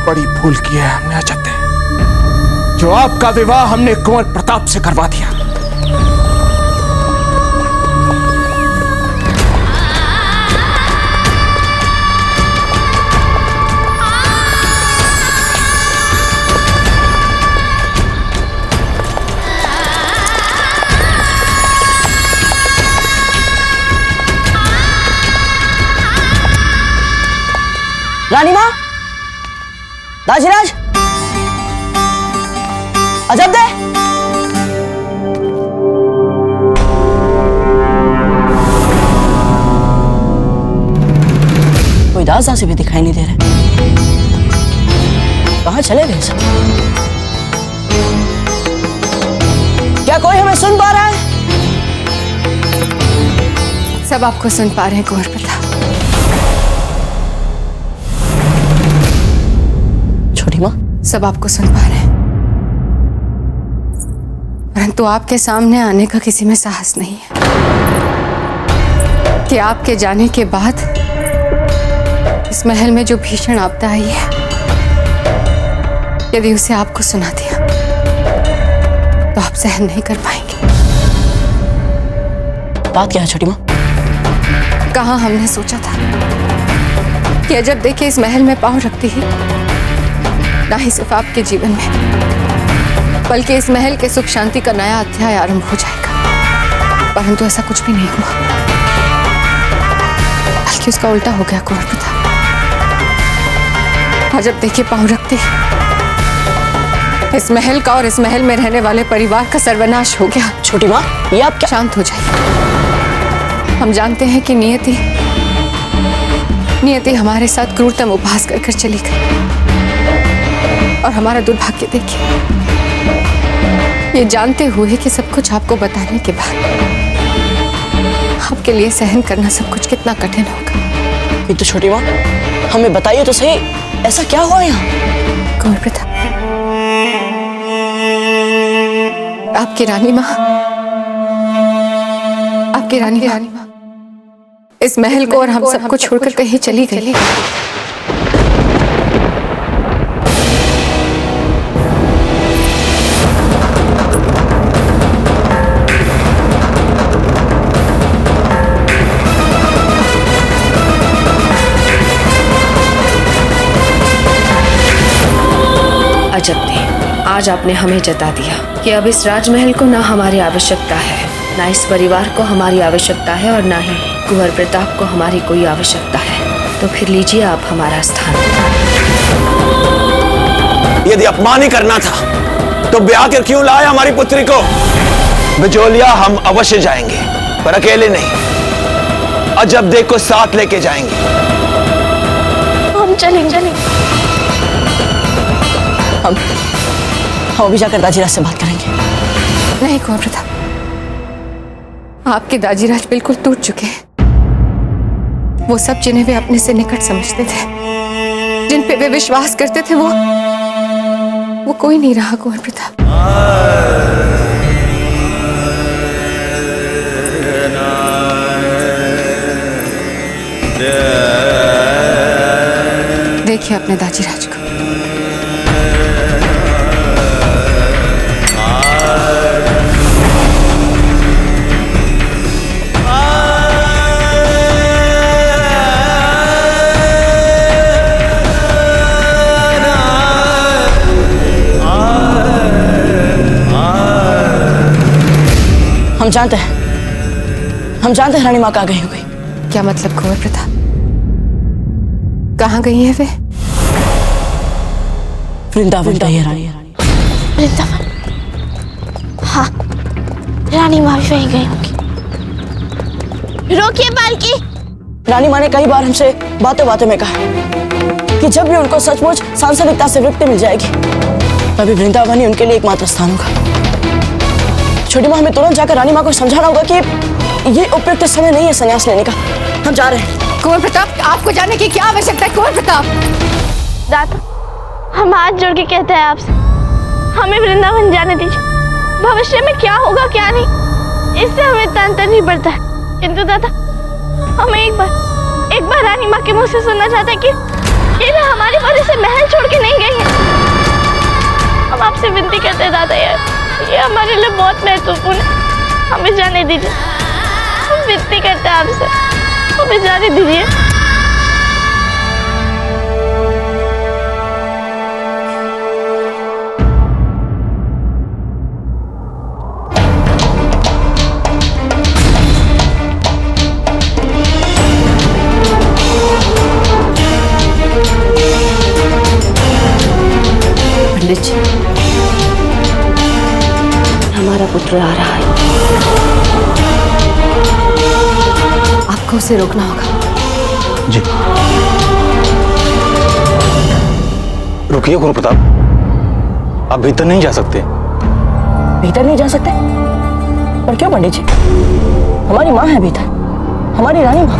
बड़ी भूल की है हमने अजब दे, जो आपका विवाह हमने कुंवर प्रताप से करवा दिया। रानी माँ, दाजीराज, अजब दे। कोई दास भी दिखाई नहीं दे रहे, कहाँ चले गए सब? क्या कोई हमें सुन पा रहा है? सब आपको सुन पा रहे हैं कुंवर प्रताप। छोटी माँ, सब आपको सुन पा रहे हैं, परंतु आपके सामने आने का किसी में साहस नहीं है कि आपके जाने के बाद इस महल में जो भीषण आपदा आई है, यदि उसे आपको सुना दिया तो आप सहन नहीं कर पाएंगे। बात क्या है छोटी माँ? कहाँ हमने सोचा था कि अजब देखिए इस महल में पांव रखती ही ना ही सिर्फ आपके जीवन में, बल्कि इस महल के सुख शांति का नया अध्याय आरंभ हो जाएगा, परंतु ऐसा कुछ भी नहीं हुआ, बल्कि उसका उल्टा हो गया कुंवर प्रताप। अजब देखिए पांव रखते इस महल का और इस महल में रहने वाले परिवार का सर्वनाश हो गया। छोटी माँ, ये आप क्या? शांत हो जाइए। हम जानते हैं कि नियति हमारे साथ क्रूरतम उपहास कर कर चली गई, और हमारा दुर्भाग्य देखिए, ये जानते हुए कि सब कुछ आपको बताने के बाद आपके लिए सहन करना सब कुछ कितना कठिन होगा। ये तो छोटी माँ, हमें बताइए तो सही, ऐसा क्या हुआ यहाँ? कुंवर प्रताप, आपकी रानी माँ, आपकी रानी माँ इस महल को और हम सबको छोड़कर कहीं चली गई। अजब ने आज आपने हमें जता दिया कि अब इस राजमहल को ना हमारी आवश्यकता है, ना इस परिवार को हमारी आवश्यकता है, और ना ही कुंवर प्रताप को हमारी कोई आवश्यकता है। तो फिर लीजिए आप हमारा स्थान। यदि अपमान ही करना था तो ब्याह कर क्यों लाया हमारी पुत्री को? बिजोलिया हम अवश्य जाएंगे, पर अकेले नहीं, अजब देख को साथ लेके जाएंगे। हम चलेंगे। हम अभी जाकर दाजीराज से बात करेंगे। नहीं कुंवर प्रताप, आपके दाजीराज बिल्कुल टूट चुके हैं। वो सब जिन्हें वे अपने से निकट समझते थे, जिन पे वे विश्वास करते थे, वो कोई नहीं रहा कुंवर प्रताप। देखिए अपने दाजीराज को। हम जानते हैं रानी माँ कहाँ गई होगी। क्या मतलब कुंवर प्रताप? कहाँ गई है वे? वृंदावन गई है रानी। वृंदावन? हाँ, रानी माँ भी वहीं गई होगी। रोकिए पालकी। रानी माँ ने कई बार हमसे बातों में कहा कि जब भी उनको सचमुच सांसारिकता से वृत्ति मिल जाएगी, तभी वृंदावन ही उनके लिए एकमात्र स्थान होगा। छोटी माँ, हमें तुरंत जाकर रानी माँ को समझाना होगा कि ये उपयुक्त समय नहीं है संन्यास लेने का। हम जा रहे हैं। कुंवर प्रताप, आपको जाने की क्या आवश्यकता है? कुंवर प्रताप, दाता, हम हाथ जोड़ के कहते हैं आपसे, हमें वृंदावन जाने दीजिए। भविष्य में क्या होगा क्या नहीं, इससे हमें तंत्र नहीं पड़ता है, किंतु दादा, हमें एक बार रानी माँ के मुंह से सुनना चाहते हैं कि अकेले हमारी वजह से महल छोड़ के नहीं गई है। हम आपसे विनती करते हैं दादा यार, ये हमारे लिए बहुत महत्वपूर्ण है, हमें जाने दीजिए। हम विनती करते हैं आपसे, हमें जाने दीजिए। पंडित जी, हमारा पुत्र आ रहा है। आपको उसे रोकना होगा। जी। रुकिए गुरु प्रताप, आप भीतर नहीं जा सकते। भीतर नहीं जा सकते? पर क्यों पंडित जी? हमारी माँ है भीतर, हमारी रानी माँ।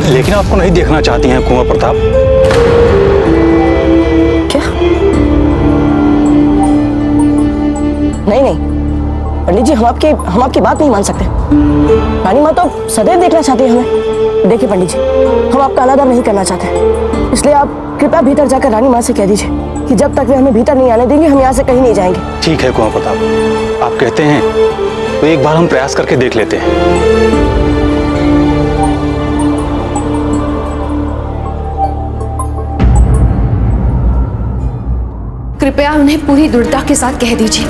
लेकिन आपको नहीं देखना चाहती हैं कुंवर प्रताप। क्या? नहीं नहीं पंडित जी, हम आपकी बात नहीं मान सकते। रानी माँ तो सदैव देखना चाहती है हमें। देखिए पंडित जी, हम आपका अनादर नहीं करना चाहते, इसलिए आप कृपया भीतर जाकर रानी माँ से कह दीजिए कि जब तक वे हमें भीतर नहीं आने देंगे हम यहाँ से कहीं नहीं जाएंगे। ठीक है कुंवर प्रताप, आप कहते हैं तो एक बार हम प्रयास करके देख लेते हैं। कृपया उन्हें पूरी दृढ़ता के साथ कह दीजिए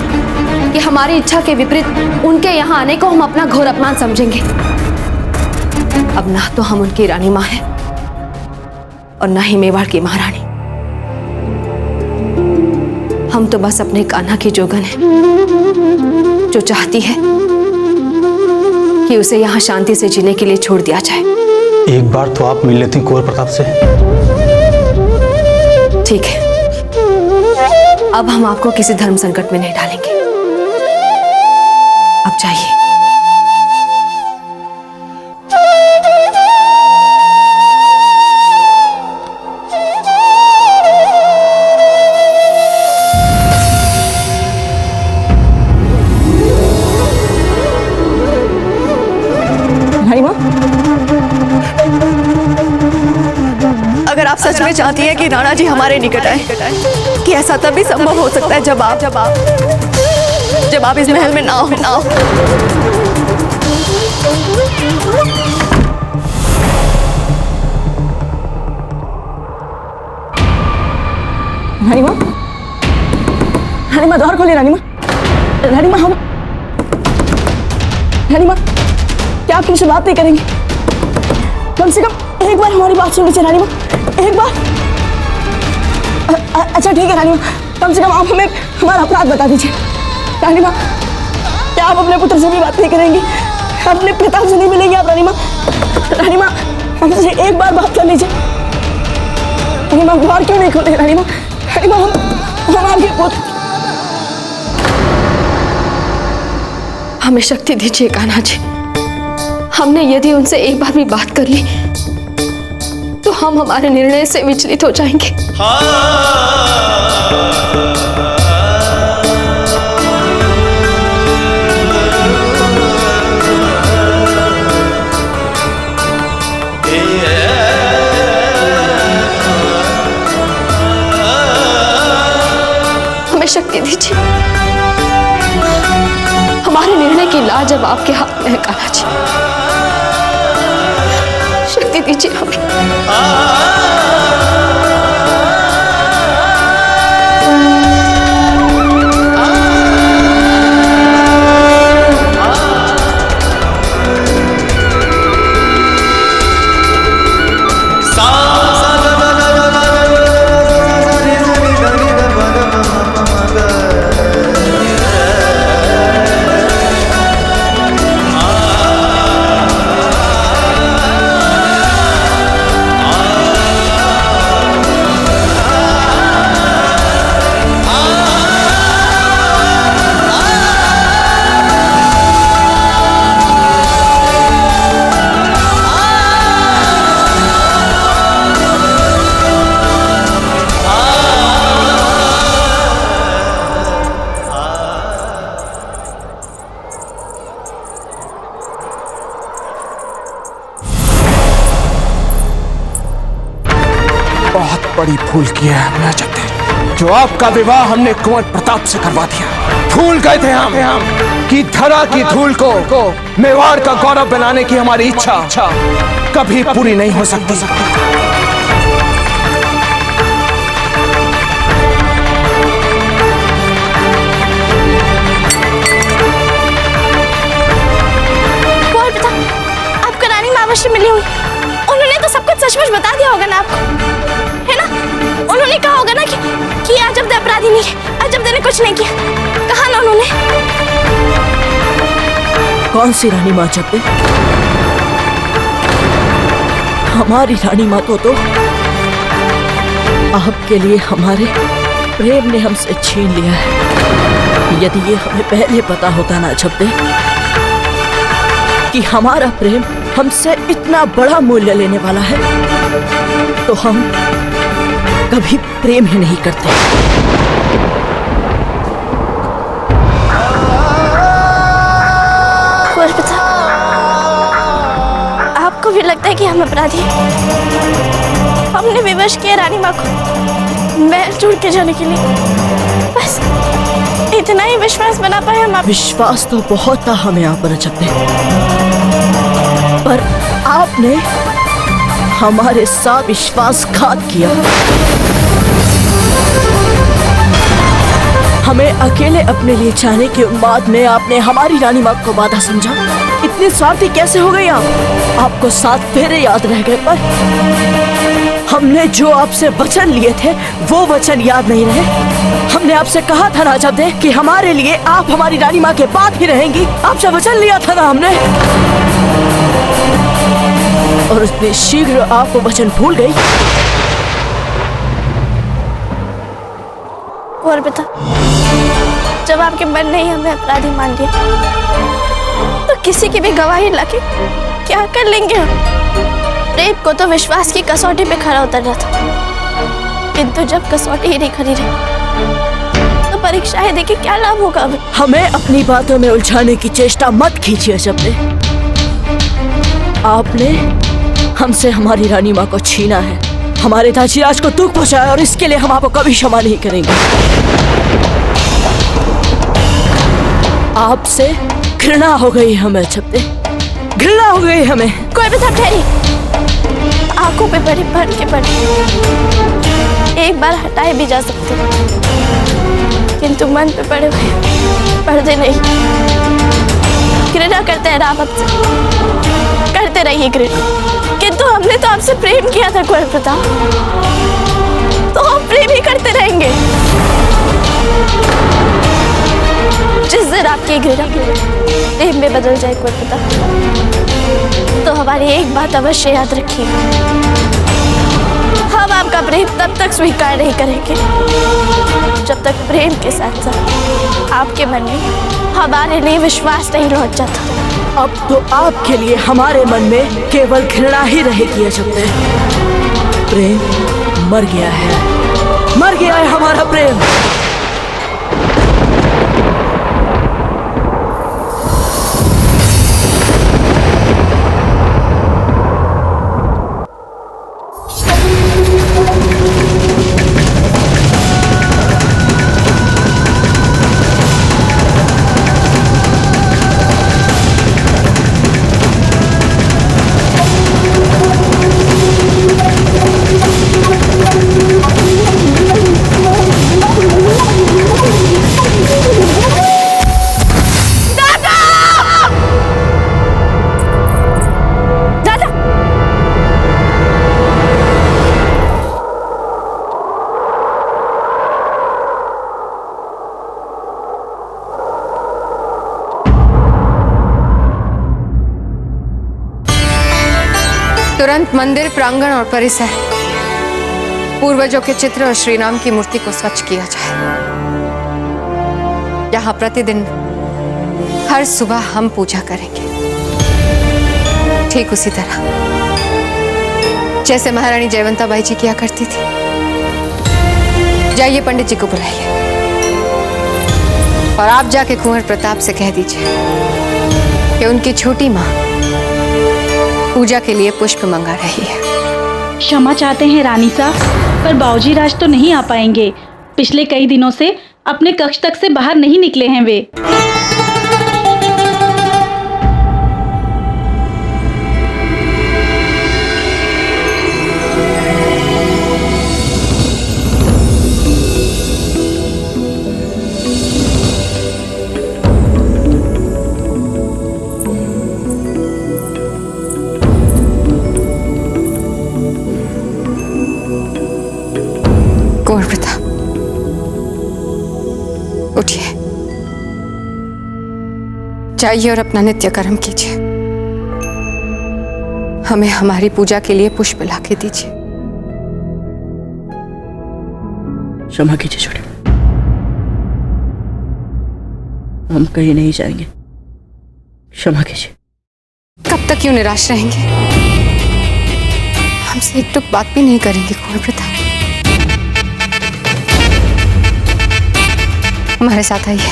कि हमारी इच्छा के विपरीत उनके यहाँ आने को हम अपना घोर अपमान समझेंगे। अब ना तो हम उनकी रानी माँ हैं और ना ही मेवाड़ की महारानी। हम तो बस अपने कान्हा की जोगन हैं, जो चाहती है कि उसे यहाँ शांति से जीने के लिए छोड़ दिया जाए। एक बार तो आप मिल लेती कुंवर प्रताप से। ठीक है, अब हम आपको किसी धर्म संकट में नहीं डालेंगे। अब जाइए। रानी माँ, अगर आप सच में चाहती हैं कि राणा जी हमारे निकट आए, कि ऐसा तभी संभव हो सकता है जब आप इस महल में ना हो। रानी माँ, रानी माँ द्वार खोलिए। रानी माँ, रानी माँ, रानी माँ, क्या आप मुझसे बात नहीं करेंगी? कम से कम एक बार हमारी बात सुन लीजिए रानी माँ, एक बार। अच्छा ठीक है रानी माँ, कम से कम आप हमें हमारा अपराध बता दीजिए। रानी माँ, क्या आप अपने पुत्र से भी बात नहीं करेंगी? अपने पिता से नहीं मिलेंगी आप? रानी माँ, रानी माँ, हमसे एक बार बात कर लीजिए। रानी माँ, द्वार क्यों नहीं खोले? रानी माँ, रानी माँ, हम आपके पुत्र। हमें शक्ति दीजिए कान्हा जी। हमने यदि उनसे एक बार भी बात कर ली तो हम हमारे निर्णय से विचलित हो जाएंगे। हमें शक्ति दीजिए। हमारे निर्णय की लाज अब आपके हाथ में है कान्हा जी। शक्ति दीजिए हमें। बहुत बड़ी भूल की है हमने अजब दे, जो आपका विवाह हमने कुंवर प्रताप से करवा दिया। भूल गए थे हम कि धरा की धूल को मेवाड़ का गौरव बनाने की हमारी इच्छा कभी पूरी नहीं हो सकती। आपको रानी मावश से मिली हुई, उन्होंने तो सब कुछ सचमुच बता दिया होगा ना आपको, है ना? उन्होंने कहा होगा ना कि अजब दे अपराधी नहीं है, अजब दे ने कुछ नहीं किया, कहा ना उन्होंने? कौन सी रानी माँ अजब दे? हमारी रानी माँ को तो आपके लिए हमारे प्रेम ने हमसे छीन लिया है। यदि ये हमें पहले पता होता ना अजब दे कि हमारा प्रेम हमसे इतना बड़ा मूल्य लेने वाला है, तो हम कभी प्रेम ही नहीं करते। पिता, आपको भी लगता है कि हम अपराधी हैं? हमने विवश किया रानी माँ को महल छोड़ के जाने के लिए, बस इतना ही विश्वास बना पाए हम आप। विश्वास तो बहुत था हमें आप पर अजब दे, पर आपने हमारे साथ विश्वासघात किया। हमें अकेले अपने लिए चाहने के बाद में आपने हमारी रानी माँ को बाधा समझा। इतने स्वार्थी कैसे हो गए आप? आपको 7 फेरे याद रह गए, पर हमने जो आपसे वचन लिए थे वो वचन याद नहीं रहे। हमने आपसे कहा था ना अजब दे कि हमारे लिए आप हमारी रानी माँ के बाद ही रहेंगी। आपसे वचन लिया था ना हमने, और उसने शीघ्र आपको वचन भूल गई। और पिता, जब आपके मन ने ही हमें अपराधी मान लिया, तो किसी की भी गवाही लाके क्या कर लेंगे हम? प्रेम को तो विश्वास की कसौटी पे खरा उतरना था, किंतु जब कसौटी ही नहीं खरी रही तो परीक्षाएं देके क्या लाभ होगा हमें? हमें अपनी बातों में उलझाने की चेष्टा मत कीजिए अजब दे। आपने हमसे हमारी रानी माँ को छीना है, हमारे ताजीराज को दुख पहुंचाया, और इसके लिए हम आपको कभी क्षमा नहीं करेंगे। आपसे घृणा हो गई हमें अजब दे, घृणा हो गई हमें। कोई भी सब ठहरी, आंखों पे बड़ी भर के पड़े, एक बार हटाए भी जा सकते, किंतु मन पे पड़े हुए पर्दे नहीं। घृणा करते हैं राम आपसे, करते रहिए घृणा, किंतु हमने तो आपसे प्रेम किया था कुंवर प्रताप, तो हम प्रेम ही करते रहेंगे। जिस दिन आपकी घृणा प्रेम में बदल जाए कुंवर प्रताप, तो हमारी एक बात अवश्य याद रखिए, हम आपका प्रेम तब तक स्वीकार नहीं करेंगे जब तक प्रेम के साथ साथ आपके मन में हमारे लिए विश्वास नहीं लौट जाता। अब तो आपके लिए हमारे मन में केवल घृणा ही रहेगी अजब दे। प्रेम मर गया है, मर गया है हमारा प्रेम। तुरंत मंदिर प्रांगण और परिसर पूर्वजों के चित्र और श्री राम की मूर्ति को स्वच्छ किया जाए। यहाँ प्रतिदिन हर सुबह हम पूजा करेंगे, ठीक उसी तरह जैसे महारानी जयवंता बाई जी किया करती थी। जाइए पंडित जी को बुलाइए और आप जाके कुंवर प्रताप से कह दीजिए कि उनकी छोटी माँ पूजा के लिए पुष्प मंगा रही है। क्षमा चाहते हैं रानी साहब, पर बाबूजी राज तो नहीं आ पाएंगे। पिछले कई दिनों से अपने कक्ष तक से बाहर नहीं निकले हैं वे। कुंवर प्रताप, उठिए, जाइए और अपना नित्य कर्म कीजिए। हमें हमारी पूजा के लिए पुष्प लाके दीजिए। क्षमा कीजिए छोटे, हम कहीं नहीं जाएंगे, क्षमा कीजिए। कब तक क्यों निराश रहेंगे? हमसे एक टुक बात भी नहीं करेंगे कुंवर प्रताप? हमारे साथ आइए,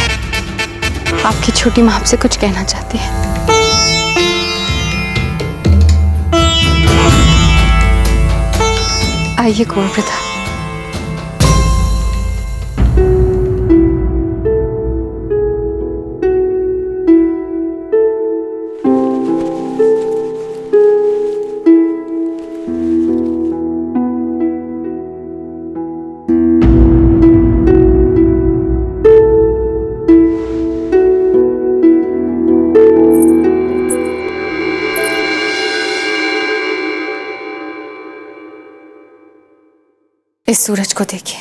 आपकी छोटी माँ आपसे कुछ कहना चाहती है। आइए कुंवर प्रताप। इस सूरज को देखिए,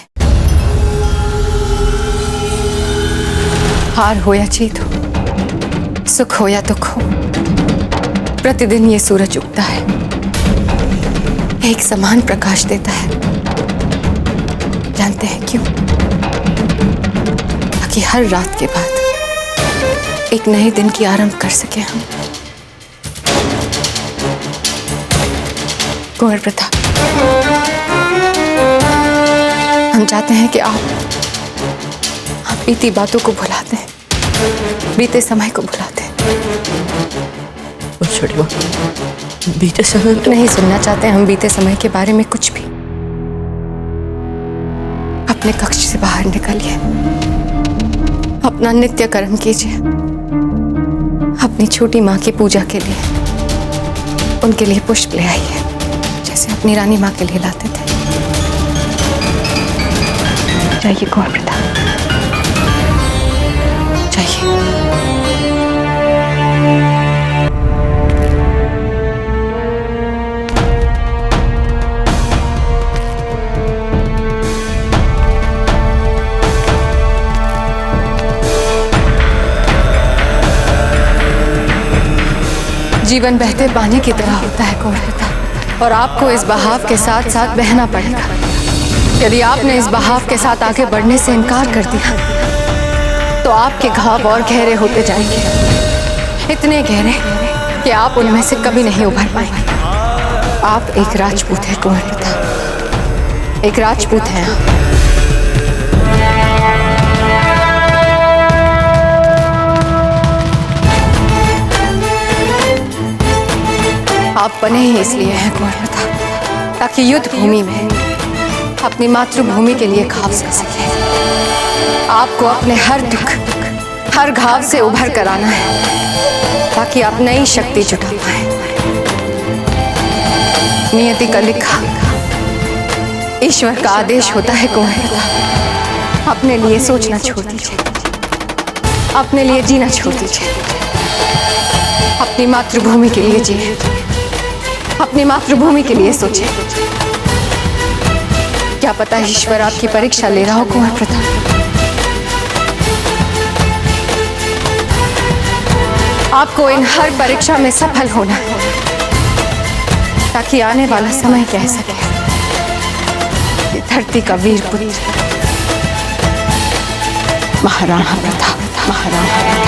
हार हो या जीत हो, सुख हो या दुख हो, प्रतिदिन ये सूरज उगता है, एक समान प्रकाश देता है। जानते हैं क्यों? ताकि हर रात के बाद एक नए दिन की आरंभ कर सके हम। कुंवर प्रताप, हम चाहते हैं कि आप बीती बातों को भुला दें, बीते समय को भुला दें। छोटी माँ, बीते समय तो नहीं सुनना चाहते हम बीते समय के बारे में कुछ भी। अपने कक्ष से बाहर निकलिए, अपना नित्य कर्म कीजिए, अपनी छोटी माँ की पूजा के लिए उनके लिए पुष्प ले आइए, जैसे अपनी रानी माँ के लिए लाते थे। जाइए कुंवर प्रताप, जाइए। जीवन बहते पानी की तरह होता है कुंवर प्रताप, और आपको इस बहाव के साथ साथ बहना पड़ेगा। यदि आपने इस बहाव के साथ आगे बढ़ने से इनकार कर दिया तो आपके घाव और गहरे होते जाएंगे, इतने गहरे कि आप उनमें से कभी नहीं उभर पाएंगे। आप एक राजपूत हैं कुंवर प्रताप, एक राजपूत हैं आप बने ही इसलिए हैं कुंवर प्रताप, ताकि युद्ध भूमि में अपनी मातृभूमि के लिए घाव सक सके। आपको अपने हर दुख, हर घाव से उभर कर आना है, ताकि आप नई शक्ति जुटा पाए। नियति का लिखा, ईश्वर का आदेश होता है कुंवर प्रताप। अपने लिए सोचना छोड़ दीजिए, अपने लिए जीना छोड़ दीजिए, अपनी मातृभूमि के लिए जिए, अपनी मातृभूमि के लिए सोचें। क्या पता ईश्वर आपकी परीक्षा ले रहा हो कुंवर प्रताप। आपको इन हर परीक्षा में सफल होना है, ताकि आने वाला समय कह सके कि धरती का वीर पुत्र महाराणा प्रताप, महाराणा